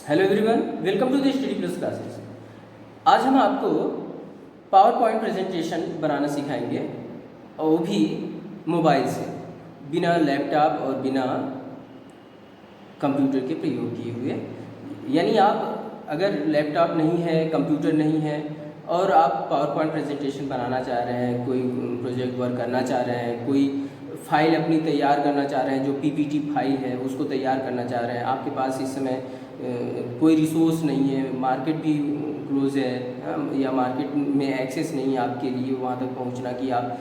Hello everyone, welcome to the study plus classes. आज हम आपको पावर पॉइंट प्रेजेंटेशन बनाना सिखाएंगे और वो भी मोबाइल से, बिना लैपटॉप और बिना कंप्यूटर के प्रयोग किए हुए। यानी आप अगर लैपटॉप नहीं है, कंप्यूटर नहीं है और आप पावर पॉइंट प्रेजेंटेशन बनाना चाह रहे हैं, कोई प्रोजेक्ट वर्क करना चाह रहे हैं, कोई फाइल अपनी तैयार करना चाह रहे हैं, जो पीपीटी फाइल है उसको तैयार करना चाह रहे हैं, आपके पास इस समय कोई रिसोर्स नहीं है, मार्केट भी क्लोज है या मार्केट में एक्सेस नहीं है आपके लिए वहाँ तक पहुँचना कि आप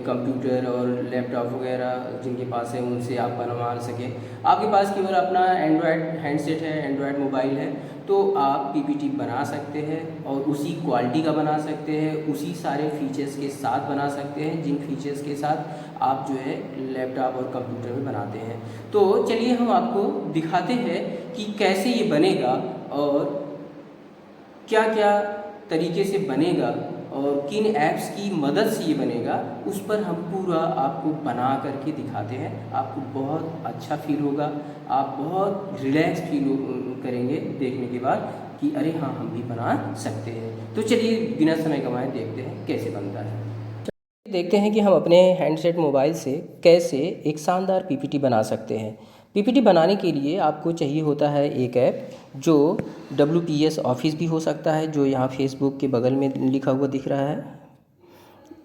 कंप्यूटर और लैपटॉप वगैरह जिनके पास है उनसे आप बनवा सकें। आपके पास केवल अपना एंड्रॉयड हैंडसेट है, एंड्रॉयड मोबाइल है, तो आप पीपीटी बना सकते हैं और उसी क्वालिटी का बना सकते हैं, उसी सारे फीचर्स के साथ बना सकते हैं जिन फीचर्स के साथ आप जो है लैपटॉप और कंप्यूटर में बनाते हैं। तो चलिए हम आपको दिखाते हैं कि कैसे ये बनेगा और क्या क्या तरीके से बनेगा और किन ऐप्स की मदद से ये बनेगा, उस पर हम पूरा आपको बना करके दिखाते हैं। आपको बहुत अच्छा फील होगा, आप बहुत रिलैक्स फील करेंगे देखने के बाद कि अरे हाँ, हम भी बना सकते हैं। तो चलिए बिना समय गंवाए देखते हैं कैसे बनता है। देखते हैं कि हम अपने हैंडसेट मोबाइल से कैसे एक शानदार पीपीटी बना सकते हैं। पीपीटी बनाने के लिए आपको चाहिए होता है एक ऐप, जो WPS ऑफिस भी हो सकता है, जो यहाँ फेसबुक के बगल में लिखा हुआ दिख रहा है,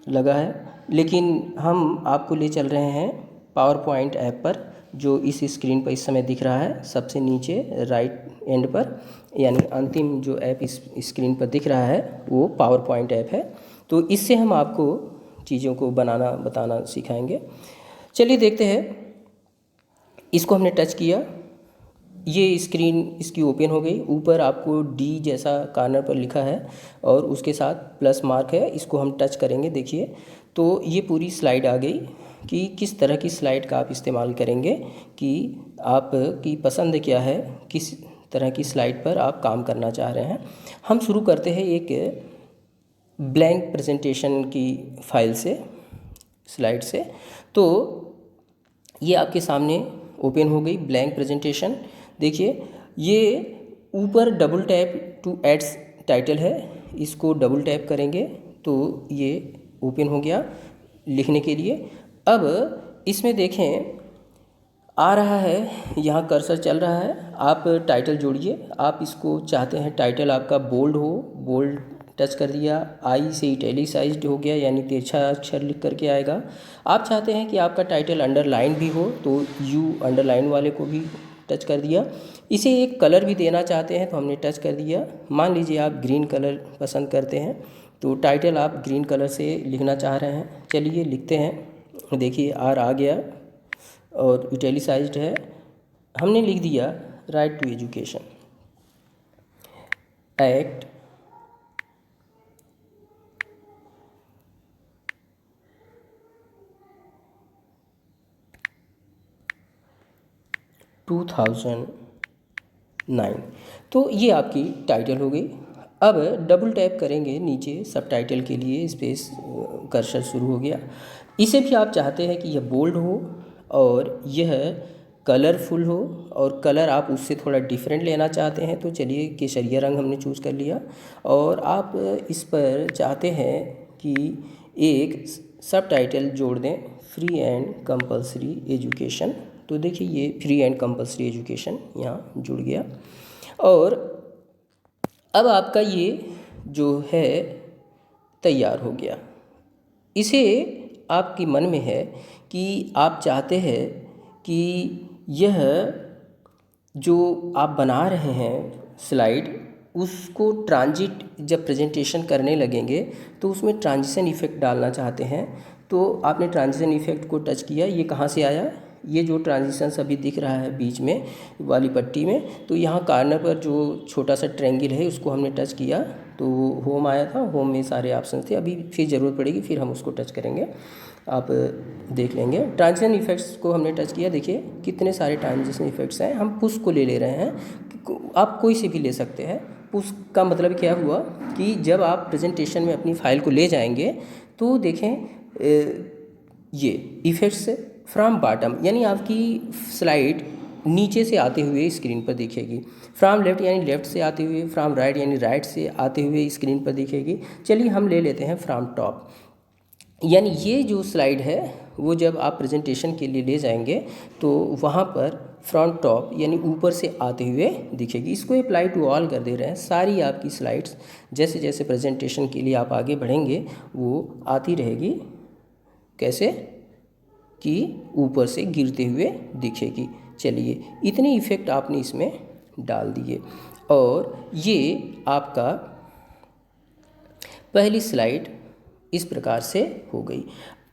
लगा है। लेकिन हम आपको ले चल रहे हैं पावर पॉइंट ऐप पर, जो इस स्क्रीन पर इस समय दिख रहा है सबसे नीचे राइट एंड पर, यानी अंतिम जो ऐप इस स्क्रीन पर दिख रहा है वो पावर पॉइंट ऐप है। तो इससे हम आपको चीज़ों को बनाना बताना सिखाएंगे। चलिए देखते हैं। इसको हमने टच किया, ये स्क्रीन इसकी ओपन हो गई। ऊपर आपको डी जैसा कॉर्नर पर लिखा है और उसके साथ प्लस मार्क है, इसको हम टच करेंगे। देखिए तो ये पूरी स्लाइड आ गई कि किस तरह की स्लाइड का आप इस्तेमाल करेंगे, कि आपकी पसंद क्या है, किस तरह की स्लाइड पर आप काम करना चाह रहे हैं। हम शुरू करते हैं एक ब्लैंक प्रेजेंटेशन की फाइल से, स्लाइड से। तो ये आपके सामने ओपन हो गई ब्लैंक प्रेजेंटेशन। देखिए ये ऊपर double tap to add title है, इसको डबल टैप करेंगे तो ये ओपन हो गया लिखने के लिए। अब इसमें देखें आ रहा है, यहाँ कर्सर चल रहा है, आप टाइटल जोड़िए। आप इसको चाहते हैं टाइटल आपका बोल्ड हो, बोल्ड टच कर दिया, आई से इटैलिसाइज्ड हो गया यानी तिरछा अक्षर लिख करके आएगा। आप चाहते हैं कि आपका टाइटल अंडरलाइन भी हो तो यू अंडरलाइन वाले को भी टच कर दिया। इसे एक कलर भी देना चाहते हैं तो हमने टच कर दिया। मान लीजिए आप ग्रीन कलर पसंद करते हैं तो टाइटल आप ग्रीन कलर से लिखना चाह रहे हैं। चलिए लिखते हैं। देखिए आर आ गया और इटैलिसाइज्ड है, हमने लिख दिया राइट टू एजुकेशन एक्ट 2009। तो ये आपकी टाइटल हो गई। अब डबल टैप करेंगे नीचे सब टाइटल के लिए, स्पेस कर्सर शुरू हो गया। इसे भी आप चाहते हैं कि यह बोल्ड हो और यह कलरफुल हो, और कलर आप उससे थोड़ा डिफरेंट लेना चाहते हैं तो चलिए केसरिया रंग हमने चूज़ कर लिया। और आप इस पर चाहते हैं कि एक सब टाइटल जोड़ दें, फ्री एंड कंपलसरी एजुकेशन। तो देखिए ये फ्री एंड कंपलसरी एजुकेशन यहाँ जुड़ गया। और अब आपका ये जो है तैयार हो गया। इसे आपके मन में है कि आप चाहते हैं कि यह जो आप बना रहे हैं स्लाइड, उसको ट्रांजिट जब प्रेजेंटेशन करने लगेंगे तो उसमें ट्रांजिशन इफ़ेक्ट डालना चाहते हैं। तो आपने ट्रांजिशन इफ़ेक्ट को टच किया, ये कहाँ से आया, ये जो ट्रांजिशन अभी दिख रहा है बीच में वाली पट्टी में, तो यहाँ कॉर्नर पर जो छोटा सा ट्रायंगल है उसको हमने टच किया तो होम आया था। होम में सारे ऑप्शन थे, अभी फिर ज़रूरत पड़ेगी फिर हम उसको टच करेंगे, आप देख लेंगे। ट्रांजिशन इफ़ेक्ट्स को हमने टच किया, देखिए कितने सारे ट्रांजिशन इफ़ेक्ट्स हैं। हम पुश को ले ले रहे हैं, आप कोई से भी ले सकते हैं। पुश का मतलब क्या हुआ कि जब आप प्रेजेंटेशन में अपनी फ़ाइल को ले जाएंगे तो देखें ये इफ़ेक्ट्स फ्रॉम बॉटम, यानी आपकी स्लाइड नीचे से आते हुए स्क्रीन पर दिखेगी। फ्रॉम लेफ़्ट यानी लेफ़्ट से आते हुए, फ्रॉम राइट यानी राइट से आते हुए स्क्रीन पर दिखेगी। चलिए हम ले लेते हैं फ्रॉम टॉप, यानी ये जो स्लाइड है वो जब आप प्रेजेंटेशन के लिए ले जाएंगे तो वहाँ पर फ्रंट टॉप यानी ऊपर से आते हुए दिखेगी। इसको अप्लाई टू ऑल कर दे रहे हैं। सारी आपकी स्लाइड्स जैसे जैसे प्रेजेंटेशन के लिए आप आगे बढ़ेंगे वो आती रहेगी, कैसे कि ऊपर से गिरते हुए दिखेगी। चलिए इतने इफ़ेक्ट आपने इसमें डाल दिए और ये आपका पहली स्लाइड इस प्रकार से हो गई।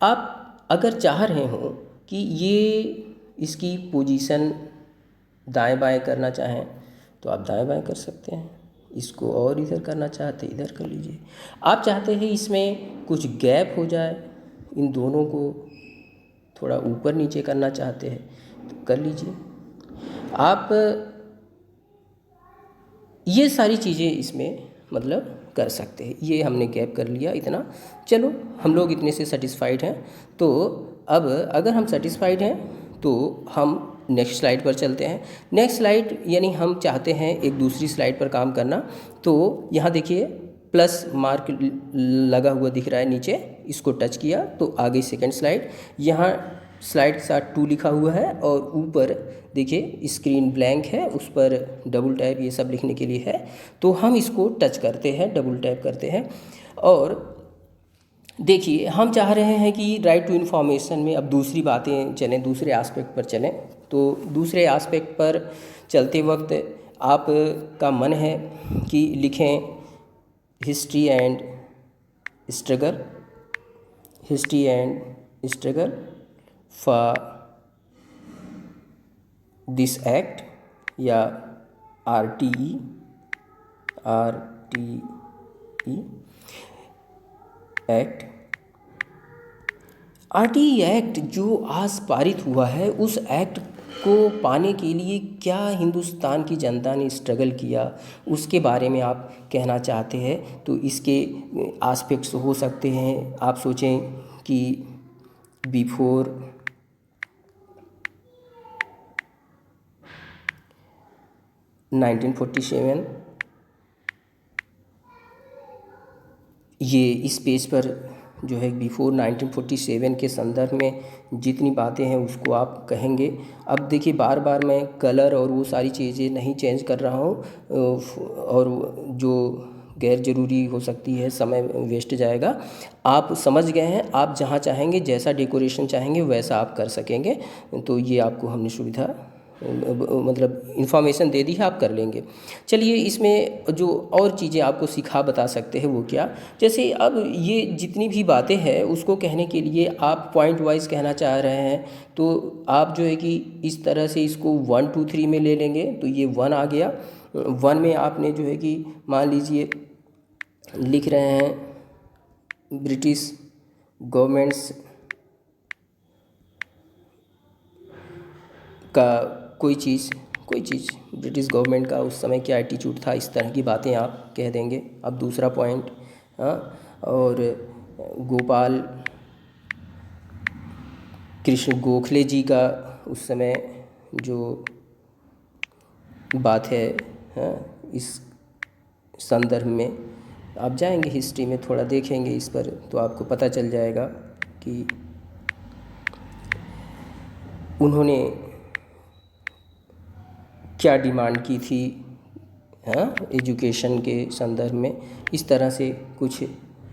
आप अगर चाह रहे हो कि ये इसकी पोजीशन दाएं बाएं करना चाहें तो आप दाएं बाएं कर सकते हैं, इसको और इधर करना चाहते इधर कर लीजिए। आप चाहते हैं इसमें कुछ गैप हो जाए, इन दोनों को थोड़ा ऊपर नीचे करना चाहते हैं तो कर लीजिए। आप ये सारी चीज़ें इसमें मतलब कर सकते हैं। ये हमने गैप कर लिया इतना, चलो हम लोग इतने से सेटिस्फाइड हैं। तो अब अगर हम सेटिस्फाइड हैं तो हम नेक्स्ट स्लाइड पर चलते हैं। नेक्स्ट स्लाइड यानी हम चाहते हैं एक दूसरी स्लाइड पर काम करना, तो यहाँ देखिए प्लस मार्क लगा हुआ दिख रहा है नीचे, इसको टच किया तो आ गई सेकेंड स्लाइड। यहाँ स्लाइड के साथ 2 लिखा हुआ है और ऊपर देखिए स्क्रीन ब्लैंक है, उस पर डबल टैप ये सब लिखने के लिए है। तो हम इसको टच करते हैं, डबल टैप करते हैं और देखिए हम चाह रहे हैं कि राइट टू इन्फॉर्मेशन में अब दूसरी बातें चलें, दूसरे एस्पेक्ट पर चलें। तो दूसरे एस्पेक्ट पर चलते वक्त आप का मन है कि लिखें history and struggle, history and struggle for this act या RTE एक्ट। RTE एक्ट जो आज पारित हुआ है, उस एक्ट को पाने के लिए क्या हिंदुस्तान की जनता ने स्ट्रगल किया उसके बारे में आप कहना चाहते हैं। तो इसके एस्पेक्ट्स हो सकते हैं, आप सोचें कि बिफोर 1947, ये इस पेज पर जो है बिफोर 1947 के संदर्भ में जितनी बातें हैं उसको आप कहेंगे। अब देखिए बार बार मैं कलर और वो सारी चीज़ें नहीं चेंज कर रहा हूँ और जो गैर ज़रूरी हो सकती है, समय वेस्ट जाएगा। आप समझ गए हैं, आप जहाँ चाहेंगे जैसा डेकोरेशन चाहेंगे वैसा आप कर सकेंगे। तो ये आपको हमने सुविधा मतलब इन्फॉर्मेशन दे दी है, आप कर लेंगे। चलिए इसमें जो और चीज़ें आपको सिखा बता सकते हैं वो क्या, जैसे अब ये जितनी भी बातें हैं उसको कहने के लिए आप पॉइंट वाइज कहना चाह रहे हैं तो आप जो है कि इस तरह से इसको 1 2 3 में ले लेंगे। तो ये 1 आ गया। 1 में आपने जो है कि मान लीजिए लिख रहे हैं ब्रिटिश गवर्नमेंट्स का कोई चीज़ ब्रिटिश गवर्नमेंट का उस समय क्या एटीट्यूड था, इस तरह की बातें आप कह देंगे। अब दूसरा पॉइंट, और गोपाल कृष्ण गोखले जी का उस समय जो बात है, इस संदर्भ में आप जाएंगे हिस्ट्री में, थोड़ा देखेंगे इस पर तो आपको पता चल जाएगा कि उन्होंने क्या डिमांड की थी एजुकेशन के संदर्भ में। इस तरह से कुछ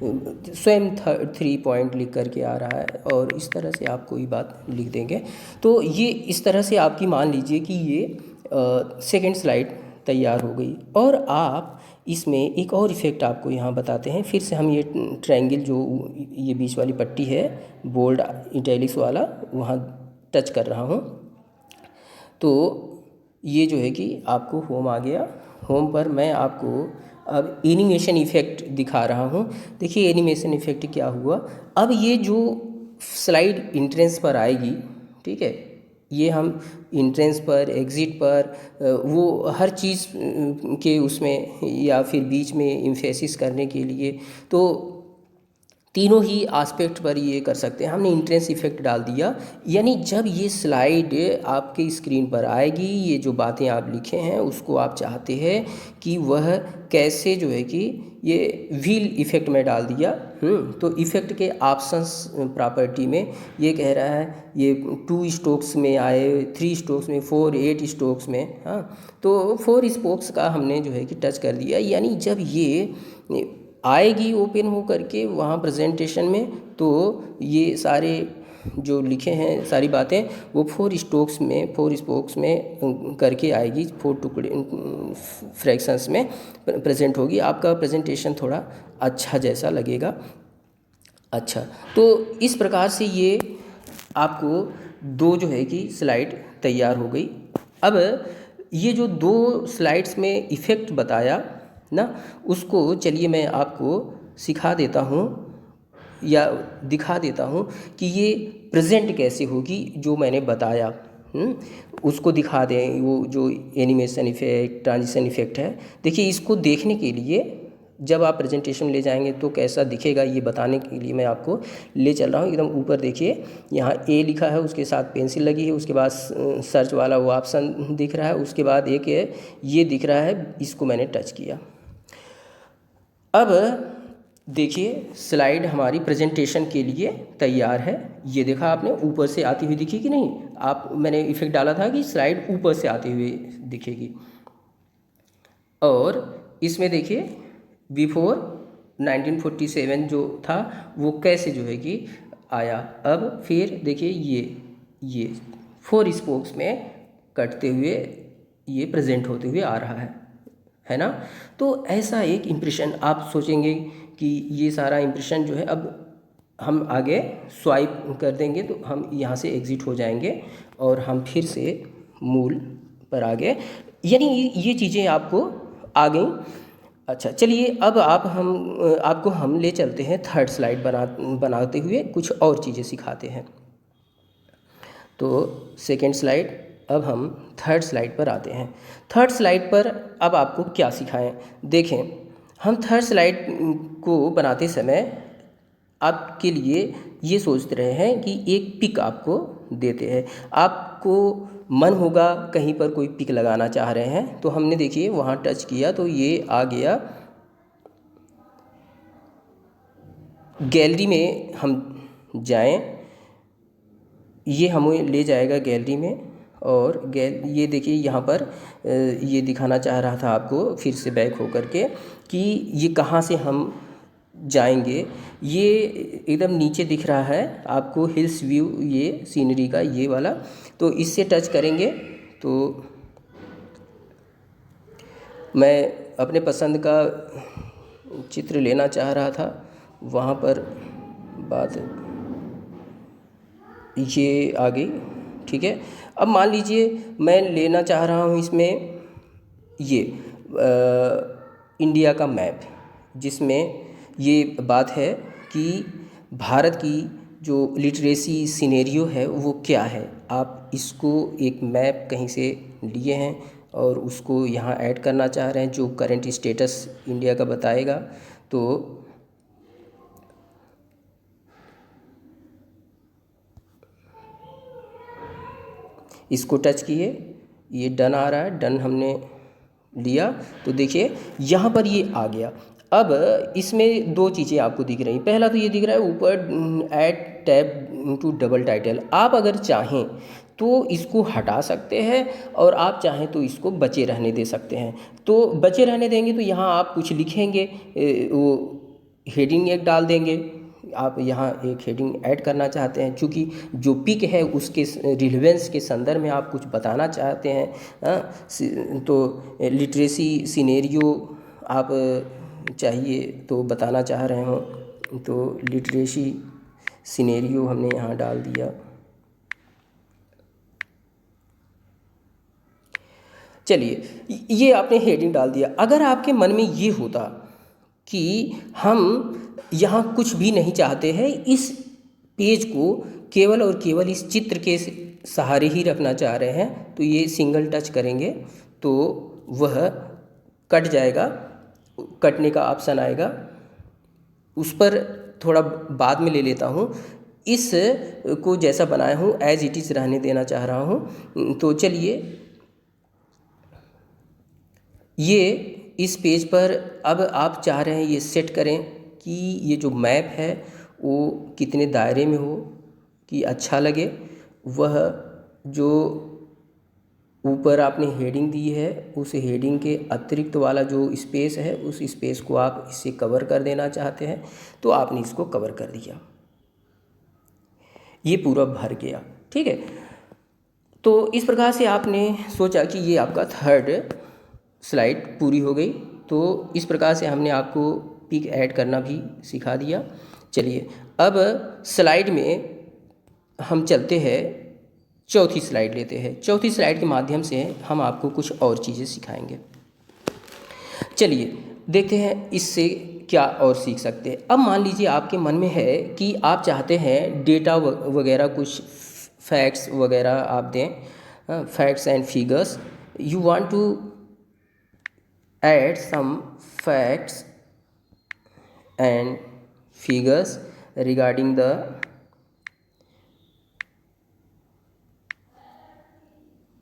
स्वयं 3 पॉइंट लिख करके आ रहा है और इस तरह से आप कोई बात लिख देंगे। तो ये इस तरह से आपकी मान लीजिए कि ये सेकंड स्लाइड तैयार हो गई। और आप इसमें एक और इफ़ेक्ट आपको यहाँ बताते हैं। फिर से हम ये ट्रायंगल जो ये बीच वाली पट्टी है बोल्ड इटैलिक्स वाला, वहाँ टच कर रहा हूँ। तो ये जो है कि आपको होम आ गया। होम पर मैं आपको अब एनिमेशन इफ़ेक्ट दिखा रहा हूँ। देखिए एनिमेशन इफ़ेक्ट क्या हुआ। अब ये जो स्लाइड इंट्रेंस पर आएगी, ठीक है, ये हम इंट्रेंस पर, एग्ज़िट पर, वो हर चीज़ के उसमें या फिर बीच में एम्फेसिस करने के लिए तो तीनों ही एस्पेक्ट पर ये कर सकते हैं। हमने इंट्रेंस इफेक्ट डाल दिया, यानी जब ये स्लाइड आपके स्क्रीन पर आएगी, ये जो बातें आप लिखे हैं उसको आप चाहते हैं कि वह कैसे जो है कि ये व्हील इफेक्ट में डाल दिया। तो इफेक्ट के ऑप्शंस प्रॉपर्टी में ये कह रहा है ये 2 स्ट्रोक्स में आए, 3 स्ट्रोक्स में, 4, 8 स्ट्रोक्स में। हाँ, तो 4 स्ट्रोक्स का हमने जो है कि टच कर दिया, यानी जब ये आएगी ओपन हो करके वहाँ प्रेजेंटेशन में, तो ये सारे जो लिखे हैं सारी बातें वो 4 स्ट्रोक्स में करके आएगी, 4 टुकड़े फ्रैक्शंस में प्रेजेंट होगी। आपका प्रेजेंटेशन थोड़ा अच्छा जैसा लगेगा। अच्छा, तो इस प्रकार से ये आपको 2 जो है कि स्लाइड तैयार हो गई। अब ये जो 2 स्लाइड्स में इफ़ेक्ट बताया ना, उसको चलिए मैं आपको सिखा देता हूँ या दिखा देता हूँ कि ये प्रेजेंट कैसे होगी जो मैंने बताया। उसको दिखा दें, वो जो एनिमेशन इफेक्ट, ट्रांजिशन इफेक्ट है। देखिए, इसको देखने के लिए जब आप प्रेजेंटेशन ले जाएंगे तो कैसा दिखेगा ये बताने के लिए मैं आपको ले चल रहा हूँ। एकदम ऊपर देखिए, यहाँ ए लिखा है, उसके साथ पेंसिल लगी है, उसके बाद सर्च वाला वो ऑप्शन दिख रहा है, उसके बाद एक ये दिख रहा है, इसको मैंने टच किया। अब देखिए, स्लाइड हमारी प्रेजेंटेशन के लिए तैयार है। ये देखा आपने, ऊपर से आती हुई दिखी कि नहीं? मैंने इफेक्ट डाला था कि स्लाइड ऊपर से आती हुई दिखेगी। और इसमें देखिए बिफोर 1947 जो था वो कैसे जो है कि आया। अब फिर देखिए ये 4 स्पोक्स में कटते हुए ये प्रेजेंट होते हुए आ रहा है ना। तो ऐसा एक इम्प्रेशन आप सोचेंगे कि ये सारा इम्प्रेशन जो है, अब हम आगे स्वाइप कर देंगे तो हम यहाँ से एग्ज़िट हो जाएंगे और हम फिर से मूल पर आ गए, यानी ये चीज़ें आपको आ गई। अच्छा, चलिए अब आपको हम ले चलते हैं थर्ड स्लाइड बनाते हुए, कुछ और चीज़ें सिखाते हैं। तो सेकेंड स्लाइड, अब हम थर्ड स्लाइड पर आते हैं। थर्ड स्लाइड पर अब आपको क्या सिखाएं? देखें, हम थर्ड स्लाइड को बनाते समय आपके लिए ये सोच रहे हैं कि एक पिक आपको देते हैं। आपको मन होगा कहीं पर कोई पिक लगाना चाह रहे हैं, तो हमने देखिए वहाँ टच किया तो ये आ गया। गैलरी में हम जाएं, ये हमें ले जाएगा गैलरी में, और ये देखिए यहाँ पर ये दिखाना चाह रहा था आपको फिर से बैक हो करके कि ये कहाँ से हम जाएंगे। ये एकदम नीचे दिख रहा है आपको हिल्स व्यू, ये सीनरी का ये वाला, तो इससे टच करेंगे तो मैं अपने पसंद का चित्र लेना चाह रहा था, वहाँ पर बात ये आ गई। ठीक है, अब मान लीजिए मैं लेना चाह रहा हूँ इसमें ये इंडिया का मैप, जिसमें ये बात है कि भारत की जो लिटरेसी सिनेरियो है वो क्या है। आप इसको एक मैप कहीं से लिए हैं और उसको यहाँ ऐड करना चाह रहे हैं जो करंट स्टेटस इंडिया का बताएगा। तो इसको टच किए, ये डन आ रहा है, डन हमने लिया तो देखिए यहाँ पर ये आ गया। अब इसमें 2 चीज़ें आपको दिख रही। पहला तो ये दिख रहा है ऊपर add tab to double title. आप अगर चाहें तो इसको हटा सकते हैं और आप चाहें तो इसको बचे रहने दे सकते हैं। तो बचे रहने देंगे तो यहाँ आप कुछ लिखेंगे, वो हेडिंग एक डाल देंगे। आप यहाँ एक हेडिंग ऐड करना चाहते हैं, क्योंकि जो पिक है उसके रिलेवेंस के संदर्भ में आप कुछ बताना चाहते हैं। तो लिटरेसी सिनेरियो आप चाहिए तो बताना चाह रहे हो, तो लिटरेसी सिनेरियो हमने यहाँ डाल दिया। चलिए, ये आपने हेडिंग डाल दिया। अगर आपके मन में ये होता कि हम यहाँ कुछ भी नहीं चाहते हैं, इस पेज को केवल और केवल इस चित्र के सहारे ही रखना चाह रहे हैं, तो ये सिंगल टच करेंगे तो वह कट जाएगा, कटने का ऑप्शन आएगा। उस पर थोड़ा बाद में ले लेता हूँ। इस को जैसा बनाया हूँ एज इट इज़ रहने देना चाह रहा हूँ। तो चलिए ये इस पेज पर अब आप चाह रहे हैं ये सेट करें कि ये जो मैप है वो कितने दायरे में हो कि अच्छा लगे। वह जो ऊपर आपने हेडिंग दी है उस हेडिंग के अतिरिक्त वाला जो स्पेस है उस स्पेस को आप इससे कवर कर देना चाहते हैं, तो आपने इसको कवर कर दिया, ये पूरा भर गया। ठीक है, तो इस प्रकार से आपने सोचा कि ये आपका थर्ड स्लाइड पूरी हो गई। तो इस प्रकार से हमने आपको पिक ऐड करना भी सिखा दिया। चलिए अब स्लाइड में हम चलते हैं, चौथी स्लाइड लेते हैं। चौथी स्लाइड के माध्यम से हम आपको कुछ और चीज़ें सिखाएंगे। चलिए देखते हैं इससे क्या और सीख सकते हैं। अब मान लीजिए आपके मन में है कि आप चाहते हैं डेटा वगैरह कुछ फैक्ट्स वगैरह आप दें, facts and figures. You want to add some facts and figures regarding the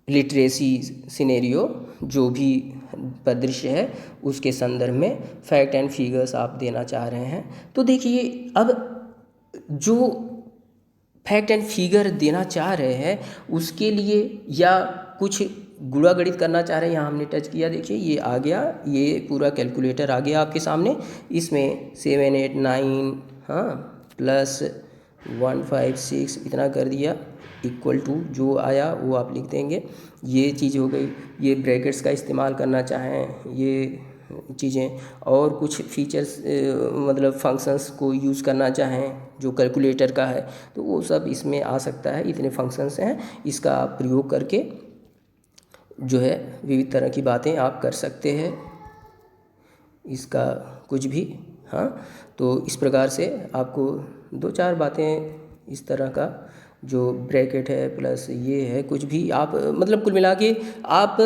literacy scenario, जो भी परिदृश्य है उसके संदर्भ में फैक्ट एंड फिगर्स आप देना चाह रहे हैं। तो देखिए अब जो फैक्ट एंड फिगर देना चाह रहे हैं उसके लिए या कुछ गुणा गणित करना चाह रहे हैं, यहाँ हमने टच किया, देखिए ये आ गया, ये पूरा कैलकुलेटर आ गया आपके सामने। इसमें 7 8 9 हाँ प्लस 1 5 6 इतना कर दिया, इक्वल टू जो आया वो आप लिख देंगे। ये चीज़ हो गई। ये ब्रैकेट्स का इस्तेमाल करना चाहें, ये चीज़ें और कुछ फीचर्स मतलब फंक्शंस को यूज़ करना चाहें जो कैलकुलेटर का है, तो वो सब इसमें आ सकता है। इतने फंक्शंस हैं, इसका आप प्रयोग करके जो है विविध तरह की बातें आप कर सकते हैं, इसका कुछ भी। हाँ, तो इस प्रकार से आपको 2-4 बातें इस तरह का जो ब्रैकेट है प्लस ये है कुछ भी आप मतलब कुल मिला के आप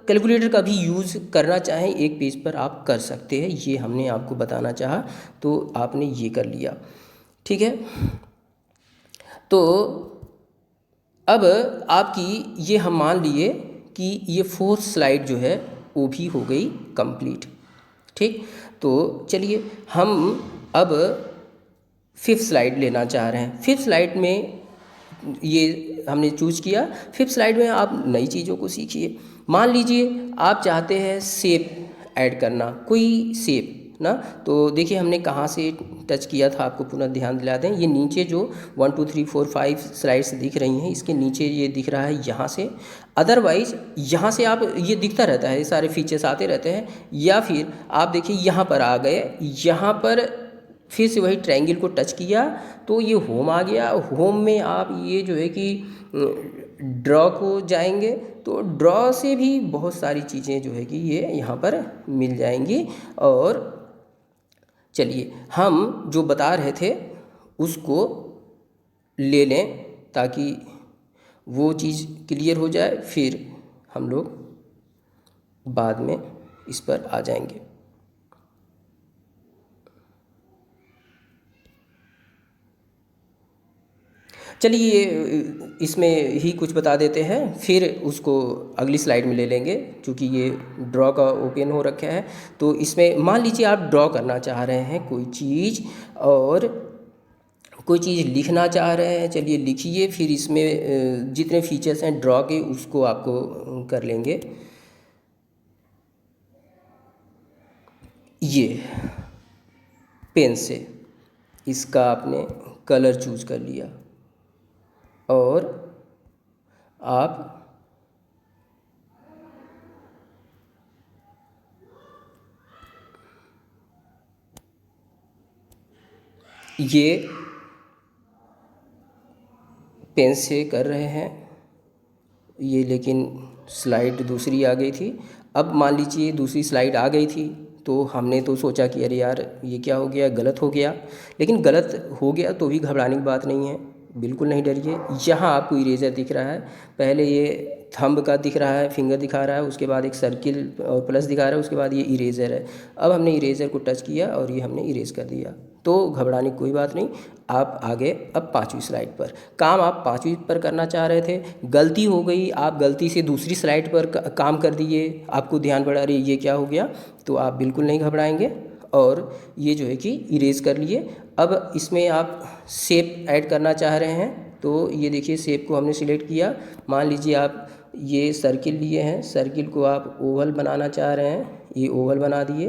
कैलकुलेटर का भी यूज़ करना चाहें एक पेज पर आप कर सकते हैं। ये हमने आपको बताना चाहा, तो आपने ये कर लिया। ठीक है, तो अब आपकी ये हम मान लिए कि ये 4th स्लाइड जो है वो भी हो गई कंप्लीट। ठीक, तो चलिए हम अब 5th स्लाइड लेना चाह रहे हैं। 5th स्लाइड में ये हमने चूज़ किया। 5th स्लाइड में आप नई चीज़ों को सीखिए। मान लीजिए आप चाहते हैं शेप ऐड करना, कोई शेप ना, तो देखिए हमने कहाँ से टच किया था, आपको पुनः ध्यान दिला दें। ये नीचे जो 1 2 3 4 5 स्लाइड्स दिख रही हैं, इसके नीचे ये दिख रहा है यहाँ से। अदरवाइज यहाँ से आप ये दिखता रहता है, ये सारे फीचर्स आते रहते हैं। या फिर आप देखिए यहाँ पर आ गए, यहाँ पर फिर से वही ट्रायंगल को टच किया तो ये होम आ गया। होम में आप ये जो है कि ड्रॉ को जाएंगे, तो ड्रॉ से भी बहुत सारी चीज़ें जो है कि ये यहाँ पर मिल जाएंगी। और चलिए हम जो बता रहे थे उसको ले लें ताकि वो चीज़ क्लियर हो जाए, फिर हम लोग बाद में इस पर आ जाएंगे। चलिए इसमें ही कुछ बता देते हैं, फिर उसको अगली स्लाइड में ले लेंगे क्योंकि ये ड्रॉ का ओपन हो रखा है। तो इसमें मान लीजिए आप ड्रॉ करना चाह रहे हैं कोई चीज़ और कोई चीज़ लिखना चाह रहे हैं, चलिए लिखिए। फिर इसमें जितने फीचर्स हैं ड्रॉ के उसको आपको कर लेंगे। ये पेन से इसका आपने कलर चूज़ कर लिया और आप ये पेन से कर रहे हैं ये, लेकिन स्लाइड दूसरी आ गई थी। अब मान लीजिए दूसरी स्लाइड आ गई थी तो हमने तो सोचा कि अरे यार ये क्या हो गया, गलत हो गया। लेकिन गलत हो गया तो भी घबराने की बात नहीं है, बिल्कुल नहीं डरिए। यहाँ आपको इरेजर दिख रहा है, पहले ये थंब का दिख रहा है, फिंगर दिखा रहा है, उसके बाद एक सर्किल और प्लस दिखा रहा है, उसके बाद ये इरेज़र है। अब हमने इरेज़र को टच किया और ये हमने इरेज़ कर दिया। तो घबराने की कोई बात नहीं, आप आगे अब 5वीं स्लाइड पर। काम आप 5वीं पर करना चाह रहे थे, गलती हो गई, आप गलती से दूसरी स्लाइड पर काम कर दिए, आपको ध्यान पड़ा अरे ये क्या हो गया, तो आप बिल्कुल नहीं घबराएंगे और ये जो है कि इरेज़ कर लिए। अब इसमें आप शेप ऐड करना चाह रहे हैं, तो ये देखिए शेप को हमने सिलेक्ट किया। मान लीजिए आप ये सर्किल लिए हैं, सर्किल को आप ओवल बनाना चाह रहे हैं, ये ओवल बना दिए।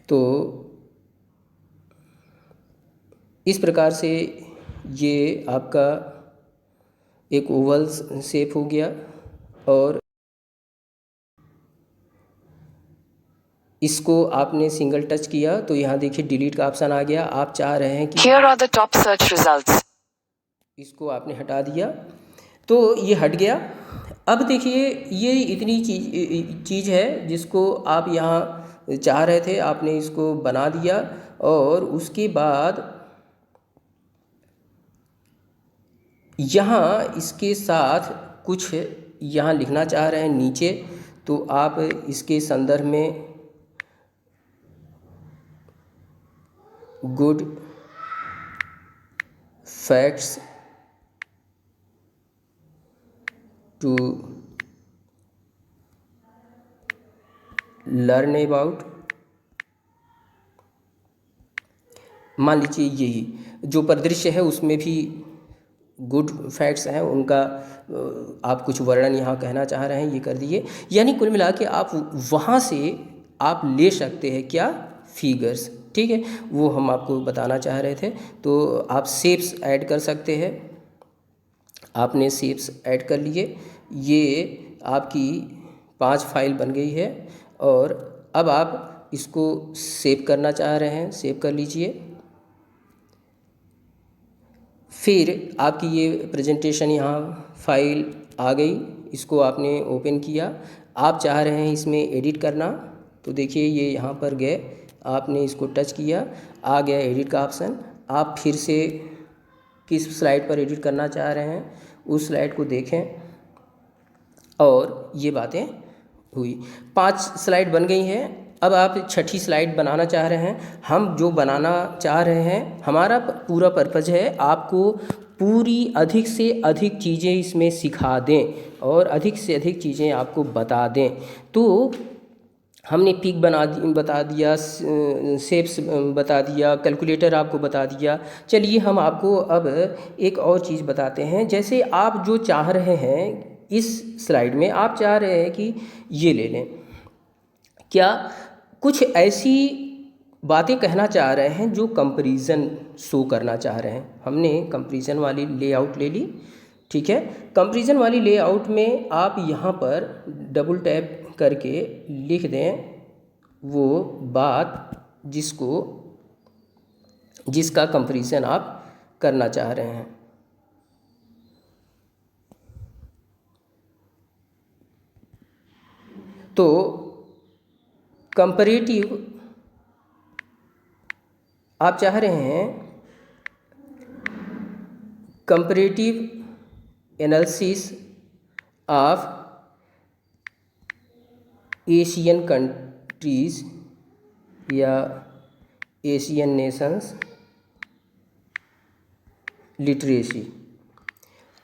तो इस प्रकार से ये आपका एक ओवल शेप हो गया। और इसको आपने सिंगल टच किया तो यहाँ देखिए डिलीट का ऑप्शन आ गया। आप चाह रहे हैं कि Here are the top search results. इसको आपने हटा दिया तो ये हट गया। अब देखिए ये इतनी चीज़ है जिसको आप यहाँ चाह रहे थे, आपने इसको बना दिया। और उसके बाद यहाँ इसके साथ कुछ यहाँ लिखना चाह रहे हैं नीचे, तो आप इसके संदर्भ में good facts to learn about, मान लीजिए यही जो परिदृश्य है उसमें भी गुड फैक्ट्स हैं, उनका आप कुछ वर्णन यहाँ कहना चाह रहे हैं, ये कर दिए। यानी कुल मिला के आप वहाँ से आप ले सकते हैं क्या, फिगर्स, ठीक है, वो हम आपको बताना चाह रहे थे। तो आप शेप्स ऐड कर सकते हैं, आपने शेप्स ऐड कर लिए, ये आपकी 5 फाइल बन गई है। और अब आप इसको सेव करना चाह रहे हैं, सेव कर लीजिए। फिर आपकी ये प्रेजेंटेशन यहाँ फाइल आ गई, इसको आपने ओपन किया। आप चाह रहे हैं इसमें एडिट करना, तो देखिए ये यहाँ पर गए, आपने इसको टच किया, आ गया एडिट का ऑप्शन। आप फिर से किस स्लाइड पर एडिट करना चाह रहे हैं उस स्लाइड को देखें और ये बातें हुई। 5 स्लाइड बन गई हैं। अब आप 6ठी स्लाइड बनाना चाह रहे हैं। हम जो बनाना चाह रहे हैं, हमारा पूरा पर्पज़ है आपको पूरी अधिक से अधिक चीज़ें इसमें सिखा दें और अधिक से अधिक चीज़ें आपको बता दें। तो हमने पिक बता दिया, शेप्स बता दिया, कैलकुलेटर आपको बता दिया। चलिए हम आपको अब एक और चीज़ बताते हैं। जैसे आप जो चाह रहे हैं इस स्लाइड में, आप चाह रहे हैं कि ये ले लें, क्या कुछ ऐसी बातें कहना चाह रहे हैं जो कंपैरिजन शो करना चाह रहे हैं। हमने कंपैरिजन वाली लेआउट ले ली, ठीक है। कंपैरिजन वाली लेआउट में आप यहाँ पर डबल टैप करके लिख दें वो बात जिसका कंपैरिजन आप करना चाह रहे हैं। तो कंपैरेटिव आप चाह रहे हैं, comparative analysis of Asian countries या एशियन नेशंस लिटरेसी।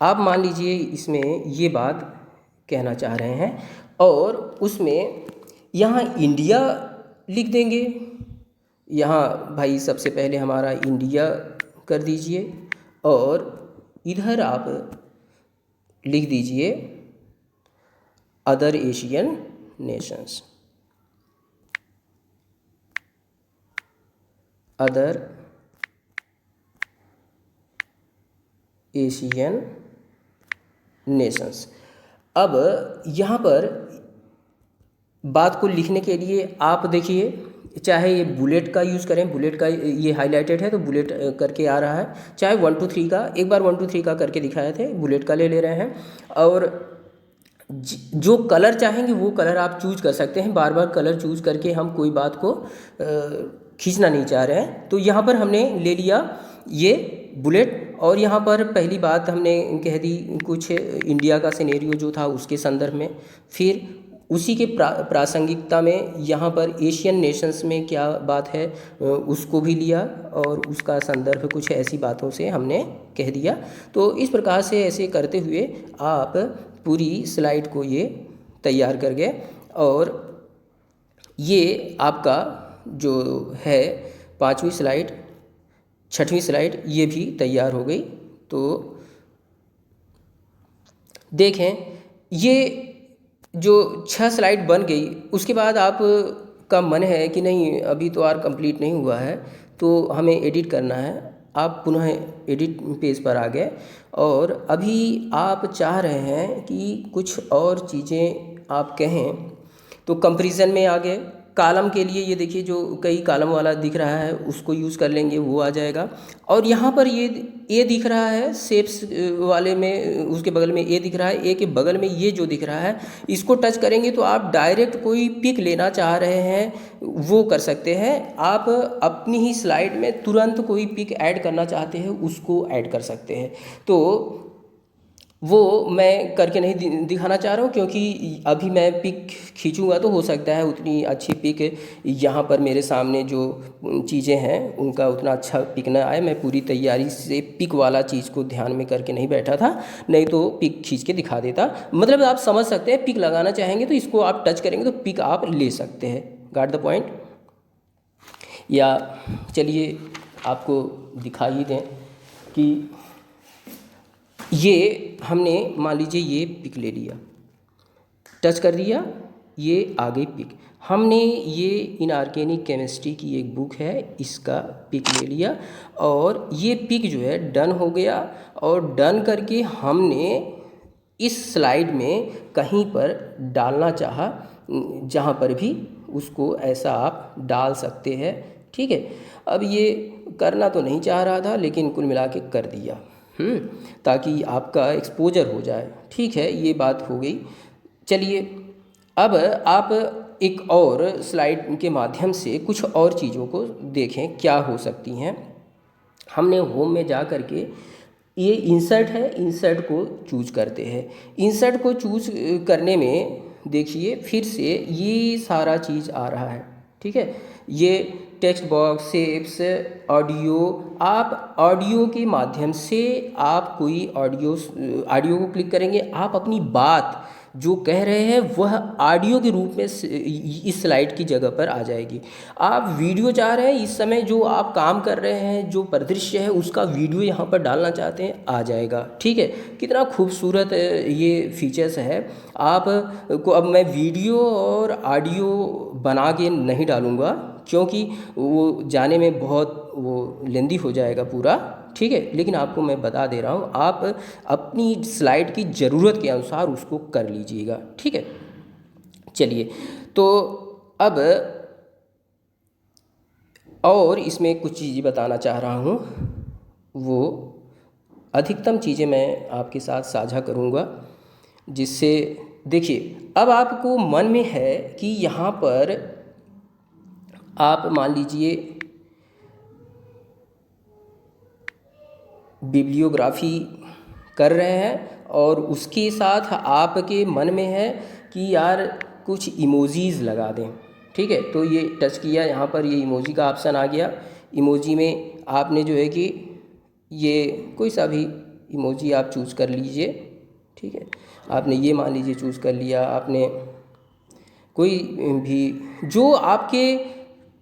आप मान लीजिए इसमें ये बात कहना चाह रहे हैं और उसमें यहाँ इंडिया लिख देंगे। यहाँ भाई सबसे पहले हमारा इंडिया कर दीजिए और इधर आप लिख दीजिए other Asian Nations, other Asian Nations. अब यहाँ पर बात को लिखने के लिए आप देखिए, चाहे ये बुलेट का यूज़ करें, बुलेट का ये हाईलाइटेड है तो बुलेट करके आ रहा है, चाहे 1 2 3 का, एक बार 1 2 3 का करके दिखाए थे, बुलेट का ले रहे हैं। और जो कलर चाहेंगे वो कलर आप चूज कर सकते हैं। बार बार कलर चूज करके हम कोई बात को खींचना नहीं चाह रहे हैं। तो यहाँ पर हमने ले लिया ये बुलेट, और यहाँ पर पहली बात हमने कह दी कुछ इंडिया का सिनेरियो जो था उसके संदर्भ में, फिर उसी के प्रासंगिकता में यहाँ पर एशियन नेशंस में क्या बात है उसको भी लिया, और उसका संदर्भ कुछ ऐसी बातों से हमने कह दिया। तो इस प्रकार से ऐसे करते हुए आप पूरी स्लाइड को ये तैयार कर गए, और ये आपका जो है 5वीं स्लाइड 6वीं स्लाइड ये भी तैयार हो गई। तो देखें, ये जो 6 स्लाइड बन गई, उसके बाद आप का मन है कि नहीं अभी तो आर कंप्लीट नहीं हुआ है, तो हमें एडिट करना है। आप पुनः एडिट पेज पर आ गए, और अभी आप चाह रहे हैं कि कुछ और चीज़ें आप कहें, तो कंपैरिजन में आ गए। कॉलम के लिए ये देखिए जो कई कॉलम वाला दिख रहा है उसको यूज़ कर लेंगे, वो आ जाएगा। और यहाँ पर ये दिख रहा है शेप्स वाले में, उसके बगल में ए दिख रहा है, ए के बगल में ये जो दिख रहा है, इसको टच करेंगे तो आप डायरेक्ट कोई पिक लेना चाह रहे हैं वो कर सकते हैं। आप अपनी ही स्लाइड में तुरंत कोई पिक ऐड करना चाहते हैं उसको ऐड कर सकते हैं। तो वो मैं करके नहीं दिखाना चाह रहा हूँ, क्योंकि अभी मैं पिक खींचूंगा तो हो सकता है उतनी अच्छी पिक यहाँ पर मेरे सामने जो चीज़ें हैं उनका उतना अच्छा पिक ना आए। मैं पूरी तैयारी से पिक वाला चीज़ को ध्यान में करके नहीं बैठा था, नहीं तो पिक खींच के दिखा देता। मतलब आप समझ सकते हैं, पिक लगाना चाहेंगे तो इसको आप टच करेंगे तो पिक आप ले सकते हैं। Got the point? या चलिए आपको दिखा ही दें कि ये हमने मान लीजिए ये पिक ले लिया, टच कर दिया, ये आ गई पिक। हमने ये इनऑर्गेनिक केमिस्ट्री की एक बुक है, इसका पिक ले लिया, और ये पिक जो है डन हो गया। और डन करके हमने इस स्लाइड में कहीं पर डालना चाहा, जहाँ पर भी उसको ऐसा आप डाल सकते हैं। ठीक है, अब ये करना तो नहीं चाह रहा था, लेकिन कुल मिला के कर दिया, ताकि आपका एक्सपोजर हो जाए। ठीक है, ये बात हो गई। चलिए अब आप एक और स्लाइड के माध्यम से कुछ और चीज़ों को देखें क्या हो सकती हैं। हमने होम में जा कर के ये इंसर्ट है, इंसर्ट को चूज करते हैं। इंसर्ट को चूज करने में देखिए फिर से ये सारा चीज़ आ रहा है। ठीक है, ये टेक्स्ट बॉक्स, शेप्स, ऑडियो। आप ऑडियो के माध्यम से आप कोई ऑडियो को क्लिक करेंगे, आप अपनी बात जो कह रहे हैं वह ऑडियो के रूप में इस स्लाइड की जगह पर आ जाएगी। आप वीडियो चाह रहे हैं, इस समय जो आप काम कर रहे हैं जो परिदृश्य है उसका वीडियो यहाँ पर डालना चाहते हैं, आ जाएगा। ठीक है, कितना खूबसूरत ये फीचर्स है। आप को अब मैं वीडियो और ऑडियो बना के नहीं डालूँगा, क्योंकि वो जाने में बहुत वो लेंदी हो जाएगा पूरा। ठीक है, लेकिन आपको मैं बता दे रहा हूँ, आप अपनी स्लाइड की ज़रूरत के अनुसार उसको कर लीजिएगा। ठीक है, चलिए तो अब और इसमें कुछ चीज़ें बताना चाह रहा हूँ, वो अधिकतम चीज़ें मैं आपके साथ साझा करूँगा, जिससे देखिए अब आपको मन में है कि यहाँ पर आप मान लीजिए बिब्लियोग्राफी कर रहे हैं, और उसके साथ आपके मन में है कि यार कुछ इमोजीज़ लगा दें। ठीक है, तो ये टच किया, यहाँ पर ये इमोजी का ऑप्शन आ गया। इमोजी में आपने जो है कि ये कोई सा भी इमोजी आप चूज़ कर लीजिए। ठीक है, आपने ये मान लीजिए चूज़ कर लिया, आपने कोई भी जो आपके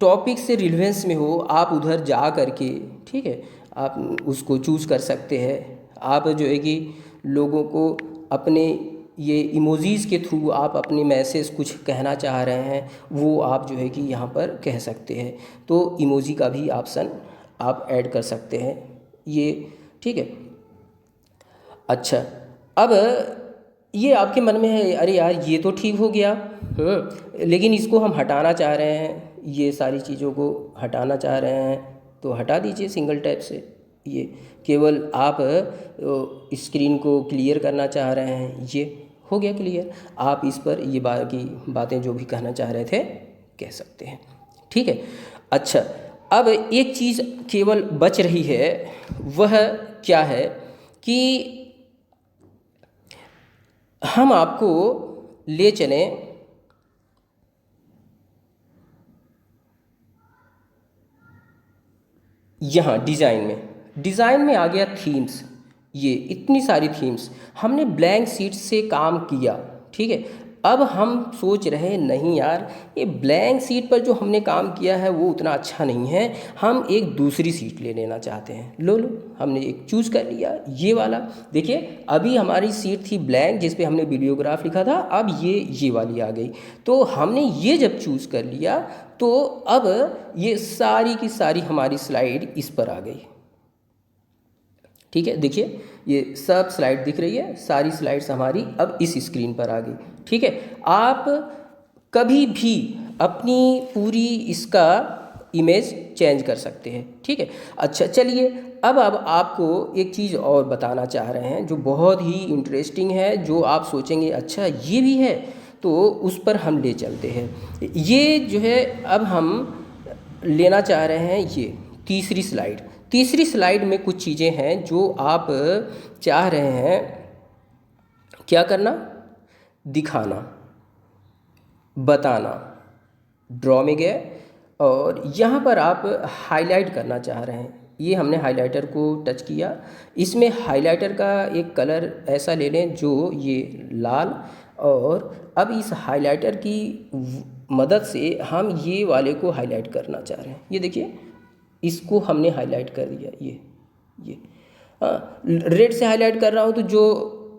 टॉपिक से रिलेवेंस में हो आप उधर जा करके, ठीक है, आप उसको चूज़ कर सकते हैं। आप जो है कि लोगों को अपने ये इमोजीज़ के थ्रू आप अपने मैसेज कुछ कहना चाह रहे हैं, वो आप जो है कि यहाँ पर कह सकते हैं। तो इमोजी का भी ऑप्शन आप ऐड कर सकते हैं ये। ठीक है, अच्छा अब ये आपके मन में है अरे यार ये तो ठीक हो गया, लेकिन इसको हम हटाना चाह रहे हैं, ये सारी चीज़ों को हटाना चाह रहे हैं, तो हटा दीजिए सिंगल टैप से। ये केवल आप स्क्रीन को क्लियर करना चाह रहे हैं, ये हो गया क्लियर। आप इस पर ये बाकी बातें जो भी कहना चाह रहे थे कह सकते हैं। ठीक है, अच्छा, अब एक चीज़ केवल बच रही है, वह क्या है कि हम आपको ले चलें यहाँ डिज़ाइन में आ गया थीम्स। ये इतनी सारी थीम्स हमने ब्लैंक शीट से काम किया, ठीक है। अब हम सोच रहे हैं नहीं यार, ये ब्लैंक शीट पर जो हमने काम किया है वो उतना अच्छा नहीं है, हम एक दूसरी शीट ले लेना चाहते हैं। लो हमने एक चूज़ कर लिया, ये वाला। देखिए अभी हमारी शीट थी ब्लैंक जिस पे हमने वीडियोग्राफ लिखा था, अब ये वाली आ गई। तो हमने ये जब चूज़ कर लिया तो अब ये सारी की सारी हमारी स्लाइड इस पर आ गई, ठीक है। देखिए ये सब स्लाइड दिख रही है, सारी स्लाइड्स हमारी अब इस स्क्रीन पर आ गई, ठीक है। आप कभी भी अपनी पूरी इसका इमेज चेंज कर सकते हैं, ठीक है। अच्छा चलिए, अब आपको एक चीज़ और बताना चाह रहे हैं जो बहुत ही इंटरेस्टिंग है, जो आप सोचेंगे अच्छा ये भी है, तो उस पर हम ले चलते हैं। ये जो है अब हम लेना चाह रहे हैं ये तीसरी स्लाइड में कुछ चीज़ें हैं जो आप चाह रहे हैं क्या करना, दिखाना, बताना। ड्रॉ में गए और यहाँ पर आप हाईलाइट करना चाह रहे हैं। ये हमने हाइलाइटर को टच किया, इसमें हाइलाइटर का एक कलर ऐसा ले लें जो ये लाल, और अब इस हाइलाइटर की मदद से हम ये वाले को हाईलाइट करना चाह रहे हैं। ये देखिए इसको हमने हाईलाइट कर दिया, ये रेड से हाईलाइट कर रहा हूँ तो जो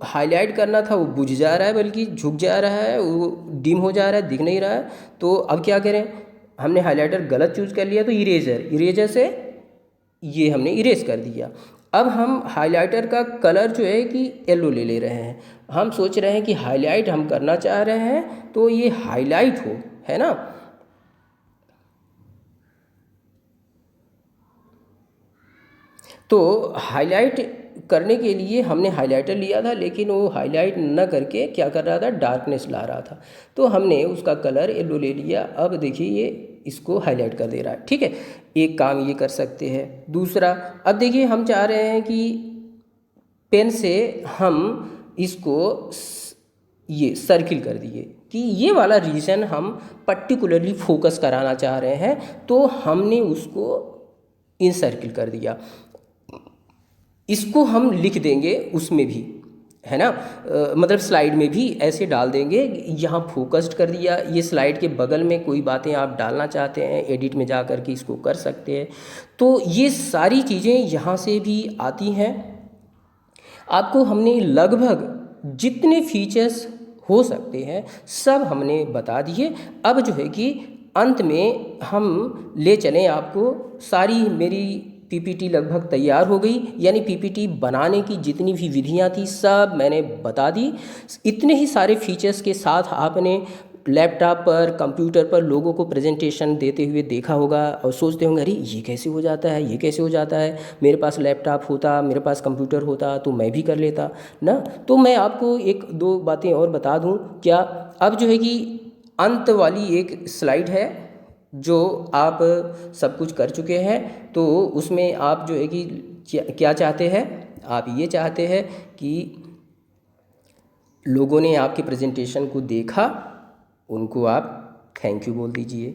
हाईलाइट करना था वो बुझ जा रहा है, बल्कि झुक जा रहा है, वो डिम हो जा रहा है, दिख नहीं रहा है। तो अब क्या करें, हमने हाइलाइटर गलत चूज़ कर लिया, तो इरेजर से ये हमने इरेज कर दिया। अब हम हाइलाइटर का कलर जो है कि येलो ले रहे हैं। हम सोच रहे हैं कि हाईलाइट हम करना चाह रहे हैं तो ये हाईलाइट हो, है ना। तो हाईलाइट करने के लिए हमने हाइलाइटर लिया था, लेकिन वो हाईलाइट न करके क्या कर रहा था, डार्कनेस ला रहा था। तो हमने उसका कलर येलो ले लिया। अब देखिए ये इसको हाईलाइट कर दे रहा है, ठीक है। एक काम ये कर सकते हैं। दूसरा, अब देखिए हम चाह रहे हैं कि पेन से हम इसको ये सर्किल कर दिए कि ये वाला रीजन हम पर्टिकुलरली फोकस कराना चाह रहे हैं, तो हमने उसको इन सर्किल कर दिया। इसको हम लिख देंगे उसमें भी, है ना, मतलब स्लाइड में भी ऐसे डाल देंगे। यहाँ फोकस्ड कर दिया, ये स्लाइड के बगल में कोई बातें आप डालना चाहते हैं, एडिट में जा कर के इसको कर सकते हैं। तो ये सारी चीज़ें यहाँ से भी आती हैं। आपको हमने लगभग जितने फीचर्स हो सकते हैं सब हमने बता दिए। अब जो है कि अंत में हम ले चलें आपको, सारी मेरी पीपीटी लगभग तैयार हो गई, यानी पीपीटी बनाने की जितनी भी विधियां थी सब मैंने बता दी। इतने ही सारे फीचर्स के साथ आपने लैपटॉप पर, कंप्यूटर पर लोगों को प्रेजेंटेशन देते हुए देखा होगा और सोचते होंगे अरे ये कैसे हो जाता है, ये कैसे हो जाता है, मेरे पास लैपटॉप होता, मेरे पास कंप्यूटर होता तो मैं भी कर लेता ना। तो मैं आपको एक दो बातें और बता दूं क्या। अब जो है कि अंत वाली एक स्लाइड है जो आप सब कुछ कर चुके हैं, तो उसमें आप जो है कि क्या चाहते हैं, आप ये चाहते हैं कि लोगों ने आपके प्रेजेंटेशन को देखा, उनको आप थैंक यू बोल दीजिए।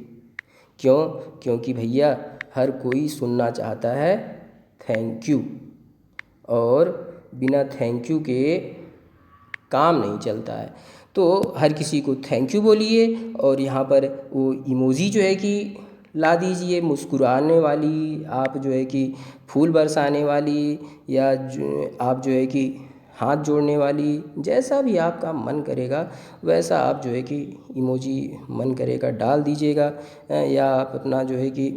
क्यों? क्योंकि भैया हर कोई सुनना चाहता है थैंक यू, और बिना थैंक यू के काम नहीं चलता है। तो हर किसी को थैंक यू बोलिए, और यहाँ पर वो इमोजी जो है कि ला दीजिए, मुस्कुराने वाली, आप जो है कि फूल बरसाने वाली, या आप जो है कि हाथ जोड़ने वाली, जैसा भी आपका मन करेगा वैसा आप जो है कि इमोजी मन करेगा डाल दीजिएगा। या आप अपना जो है कि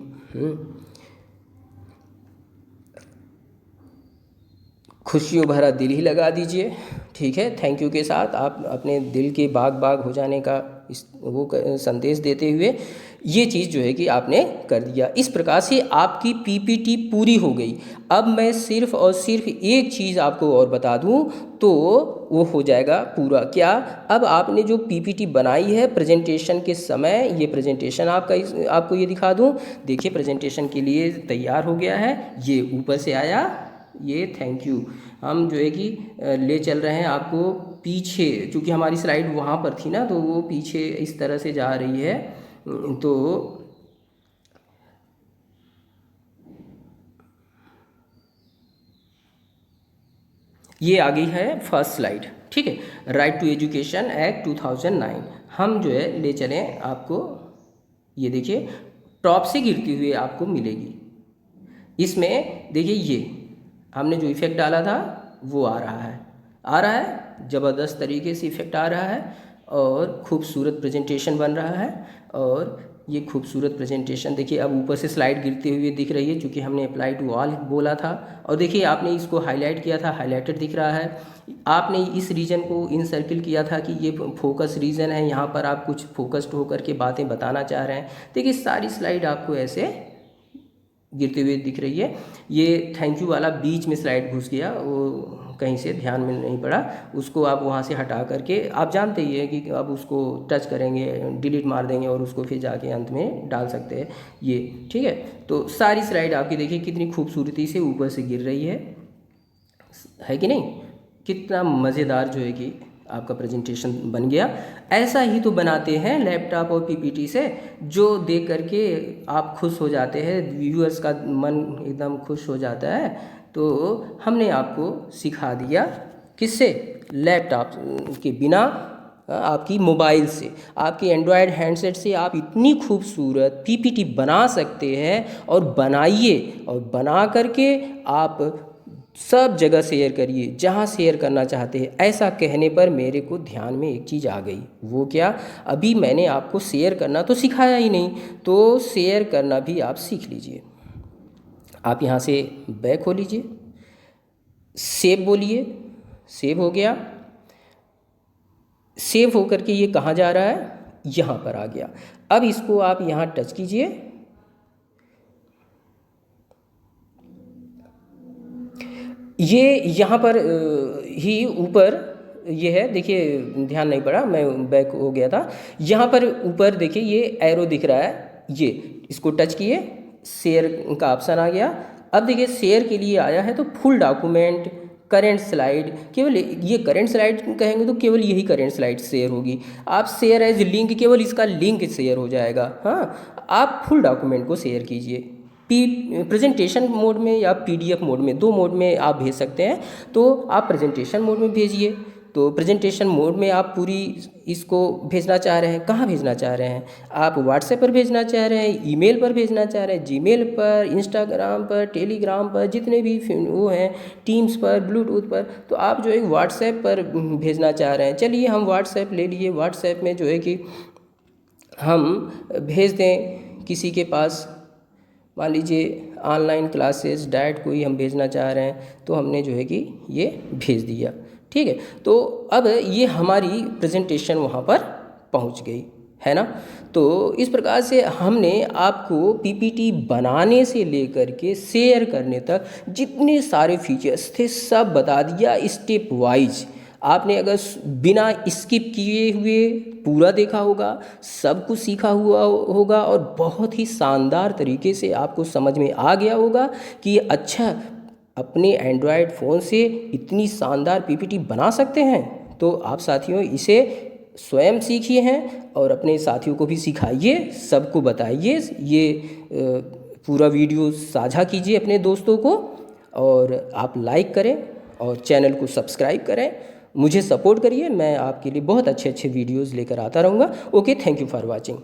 खुशियों भरा दिल ही लगा दीजिए, ठीक है। थैंक यू के साथ आप अपने दिल के बाग बाग हो जाने का वो संदेश देते हुए ये चीज़ जो है कि आपने कर दिया। इस प्रकार से आपकी पीपीटी पूरी हो गई। अब मैं सिर्फ और सिर्फ एक चीज़ आपको और बता दूं तो वो हो जाएगा पूरा। क्या? अब आपने जो पीपीटी बनाई है प्रेजेंटेशन के समय, ये प्रेजेंटेशन आपको ये दिखा दूं। देखिए प्रेजेंटेशन के लिए तैयार हो गया है। ये ऊपर से आया, ये थैंक यू। हम जो है कि ले चल रहे हैं आपको पीछे, क्योंकि हमारी स्लाइड वहाँ पर थी ना, तो वो पीछे इस तरह से जा रही है। तो ये आ गई है फर्स्ट स्लाइड, ठीक है। राइट टू एजुकेशन एक्ट 2009 हम जो है ले चलें आपको। ये देखिए टॉप से गिरती हुई आपको मिलेगी। इसमें देखिए ये हमने जो इफ़ेक्ट डाला था वो आ रहा है, ज़बरदस्त तरीके से इफ़ेक्ट आ रहा है और खूबसूरत प्रेजेंटेशन बन रहा है। और ये खूबसूरत प्रेजेंटेशन देखिए अब ऊपर से स्लाइड गिरते हुए दिख रही है, क्योंकि हमने अप्लाई टू ऑल बोला था। और देखिए आपने इसको हाईलाइट किया था, हाईलाइटेड दिख रहा है। आपने इस रीजन को इन सर्किल किया था कि ये फोकस रीजन है, यहाँ पर आप कुछ फोकस्ड होकर के बातें बताना चाह रहे हैं। देखिए सारी स्लाइड आपको ऐसे गिरते हुए दिख रही है। ये थैंक यू वाला बीच में स्लाइड घुस गया, वो कहीं से ध्यान में नहीं पड़ा, उसको आप वहाँ से हटा करके, आप जानते ही है कि अब उसको टच करेंगे, डिलीट मार देंगे और उसको फिर जाके अंत में डाल सकते हैं ये, ठीक है। तो सारी स्लाइड आपकी देखिए कितनी खूबसूरती से ऊपर से गिर रही है कि नहीं। कितना मज़ेदार जो है कि आपका प्रेजेंटेशन बन गया। ऐसा ही तो बनाते हैं लैपटॉप और पीपीटी से, जो देख करके आप खुश हो जाते हैं, व्यूअर्स का मन एकदम खुश हो जाता है। तो हमने आपको सिखा दिया किससे? लैपटॉप के बिना आपकी मोबाइल से, आपकी एंड्रॉयड हैंडसेट से आप इतनी खूबसूरत पीपीटी बना सकते हैं। और बनाइए, और बना करके आप सब जगह शेयर करिए जहाँ शेयर करना चाहते हैं। ऐसा कहने पर मेरे को ध्यान में एक चीज़ आ गई, वो क्या? अभी मैंने आपको शेयर करना तो सिखाया ही नहीं, तो शेयर करना भी आप सीख लीजिए। आप यहाँ से बैक हो लीजिए, सेव बोलिए, सेव हो गया। सेव होकर के ये कहाँ जा रहा है? यहाँ पर आ गया। अब इसको आप यहाँ टच कीजिए, ये यहाँ पर ही ऊपर ये है, देखिए ध्यान नहीं पड़ा, मैं बैक हो गया था। यहाँ पर ऊपर देखिए ये एरो दिख रहा है, ये इसको टच किए, शेयर का ऑप्शन आ गया। अब देखिए शेयर के लिए आया है तो फुल डॉक्यूमेंट, करेंट स्लाइड, केवल ये करेंट स्लाइड कहेंगे तो केवल यही करेंट स्लाइड शेयर होगी। आप शेयर एज लिंक, केवल इसका लिंक शेयर हो जाएगा। हाँ, आप फुल डॉक्यूमेंट को शेयर कीजिए। प्रेजेंटेशन मोड में या पीडीएफ मोड में, दो मोड में आप भेज सकते हैं। तो आप प्रेजेंटेशन मोड में भेजिए। तो प्रेजेंटेशन मोड में आप पूरी इसको भेजना चाह रहे हैं, कहाँ भेजना चाह रहे हैं? आप व्हाट्सएप पर भेजना चाह रहे हैं, ईमेल पर भेजना चाह रहे हैं, जीमेल पर, इंस्टाग्राम पर, टेलीग्राम पर, जितने भी वो हैं, टीम्स पर, ब्लूटूथ पर, तो आप जो है व्हाट्सएप पर भेजना चाह रहे हैं। चलिए हम व्हाट्सएप ले लिए। व्हाट्सएप में जो है कि हम भेज दें किसी के पास, मान लीजिए ऑनलाइन क्लासेस डायरेक्ट कोई हम भेजना चाह रहे हैं, तो हमने जो है कि ये भेज दिया, ठीक है। तो अब ये हमारी प्रेजेंटेशन वहाँ पर पहुँच गई, है ना। तो इस प्रकार से हमने आपको पीपीटी बनाने से लेकर के शेयर करने तक जितने सारे फीचर्स थे सब बता दिया स्टेप वाइज। आपने अगर बिना स्किप किए हुए पूरा देखा होगा, सब कुछ सीखा हुआ होगा और बहुत ही शानदार तरीके से आपको समझ में आ गया होगा कि अच्छा अपने एंड्रॉयड फ़ोन से इतनी शानदार पीपीटी बना सकते हैं। तो आप साथियों इसे स्वयं सीखिए हैं और अपने साथियों को भी सिखाइए, सबको बताइए। ये पूरा वीडियो साझा कीजिए अपने दोस्तों को, और आप लाइक करें और चैनल को सब्सक्राइब करें। मुझे सपोर्ट करिए, मैं आपके लिए बहुत अच्छे वीडियोज़ लेकर आता रहूँगा। Okay, thank you for watching.